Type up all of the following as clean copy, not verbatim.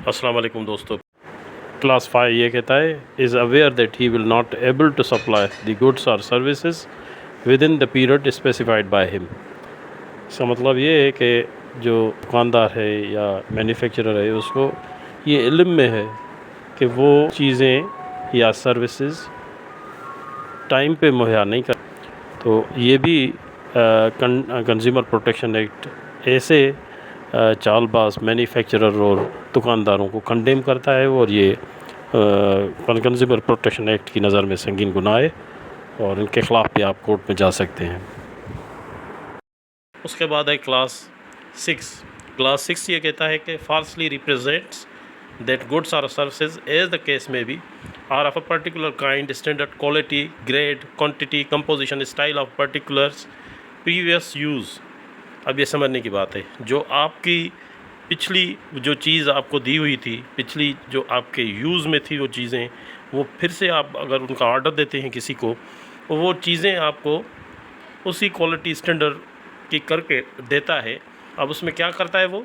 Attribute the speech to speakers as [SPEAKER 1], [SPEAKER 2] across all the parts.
[SPEAKER 1] السلام علیکم دوستو. کلاس 5 یہ کہتا ہے is aware that he will not able to supply the goods اور services within the period specified by him. اس کا مطلب یہ ہے کہ جو دکاندار ہے یا مینوفیکچرر ہے اس کو یہ علم میں ہے کہ وہ چیزیں یا سروسز ٹائم پہ مہیا نہیں کر. تو یہ بھی کنزیومر پروٹیکشن ایکٹ ایسے چال باز مینوفیکچرر اور دکانداروں کو کنڈیم کرتا ہے، اور یہ کنزیومر پروٹیکشن ایکٹ کی نظر میں سنگین گناہ ہے اور ان کے خلاف بھی آپ کورٹ میں جا سکتے ہیں. اس کے بعد ہے کلاس 6. کلاس 6 یہ کہتا ہے کہ فالسلی ریپرزینٹس دیٹ گڈس اور سروسز ایز دا کیس میں be are of a particular kind, standard, quality, grade, quantity, composition, style of particulars previous use. اب یہ سمجھنے کی بات ہے، جو آپ کی پچھلی جو چیز آپ کو دی ہوئی تھی، پچھلی جو آپ کے یوز میں تھی وہ چیزیں، وہ پھر سے آپ اگر ان کا آرڈر دیتے ہیں کسی کو، وہ چیزیں آپ کو اسی کوالٹی اسٹینڈرڈ کی کر کے دیتا ہے. اب اس میں کیا کرتا ہے وہ،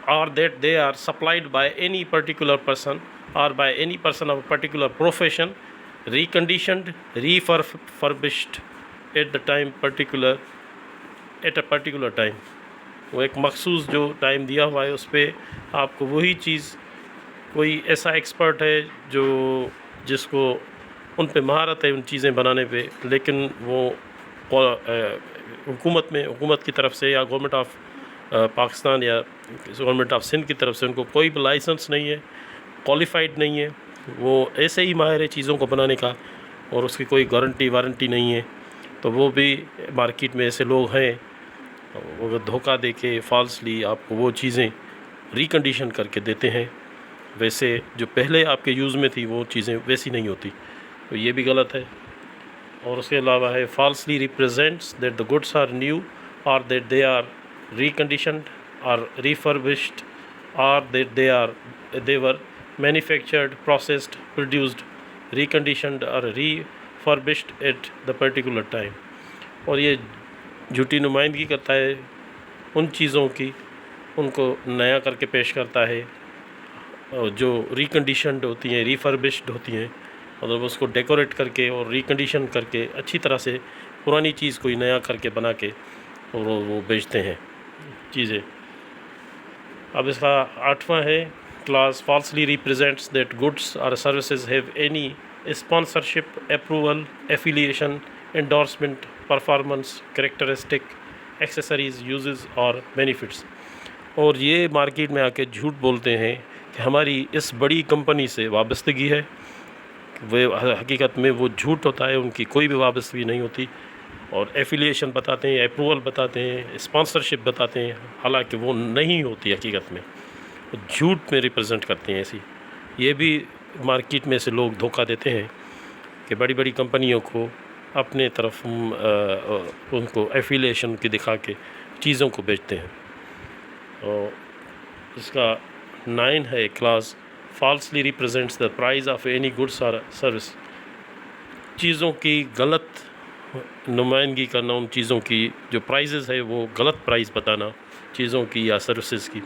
[SPEAKER 1] اور that they are supplied by any particular person اور by any person of particular profession reconditioned refurbished at the time particular at a particular time. وہ ایک مخصوص جو ٹائم دیا ہوا ہے اس پہ آپ کو وہی چیز، کوئی ایسا ایکسپرٹ ہے جو جس کو ان پہ مہارت ہے ان چیزیں بنانے پہ، لیکن وہ حکومت کی طرف سے یا گورنمنٹ آف پاکستان یا گورنمنٹ آف سندھ کی طرف سے ان کو کوئی بھی لائسنس نہیں ہے، کوالیفائڈ نہیں ہے. وہ ایسے ہی ماہر ہے چیزوں کو بنانے کا اور اس کی کوئی گارنٹی وارنٹی نہیں ہے. تو وہ بھی مارکیٹ میں ایسے لوگ ہیں، وہ دھوکہ دے کے فالسلی آپ کو وہ چیزیں ریکنڈیشن کر کے دیتے ہیں، ویسے جو پہلے آپ کے یوز میں تھی وہ چیزیں ویسی نہیں ہوتی. تو یہ بھی غلط ہے. اور اس کے علاوہ ہے falsely represents that the goods are new اور دیٹ دے آر ریکنڈیشنڈ اور ریفربشڈ اور that they were manufactured, processed, produced, reconditioned اور refurbished at the particular time. اور یہ جھوٹی نمائندگی کرتا ہے ان چیزوں کی، ان کو نیا کر کے پیش کرتا ہے جو ریکنڈیشنڈ ہوتی ہیں، ریفربشڈ ہوتی ہیں، مطلب اس کو ڈیکوریٹ کر کے اور ریکنڈیشن کر کے اچھی طرح سے پرانی چیز کوئی نیا کر کے بنا کے اور وہ بیچتے ہیں چیزیں. اب اس کا 8واں ہے class falsely represents that goods اور services have any sponsorship, approval, affiliation, endorsement, performance, characteristic, accessories, uses اور بینیفٹس. اور یہ مارکیٹ میں آ کے جھوٹ بولتے ہیں کہ ہماری اس بڑی کمپنی سے وابستگی ہے. وہ حقیقت میں وہ جھوٹ ہوتا ہے، ان کی کوئی بھی وابستگی نہیں ہوتی. اور ایفیلیشن بتاتے ہیں، اپروول بتاتے ہیں، اسپانسرشپ بتاتے ہیں، حالانکہ وہ نہیں ہوتی حقیقت میں، وہ جھوٹ میں ریپرزینٹ کرتے ہیں ایسی. یہ بھی مارکیٹ میں سے لوگ دھوکہ دیتے ہیں کہ بڑی بڑی کمپنیوں کو اپنے طرف ان کو ایفیلیشن کی دکھا کے چیزوں کو بیچتے ہیں. اور اس کا 9 ہے class falsely represents the price of any goods اور سروس. چیزوں کی غلط نمائندگی کرنا، ان چیزوں کی جو پرائزز ہے وہ غلط پرائز بتانا چیزوں کی یا سروسز کی.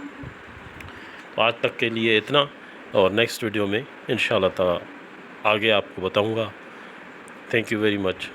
[SPEAKER 1] تو آج تک کے لیے اتنا، اور نیکسٹ ویڈیو میں انشاءاللہ تعالی آگے آپ کو بتاؤں گا. Thank you very much.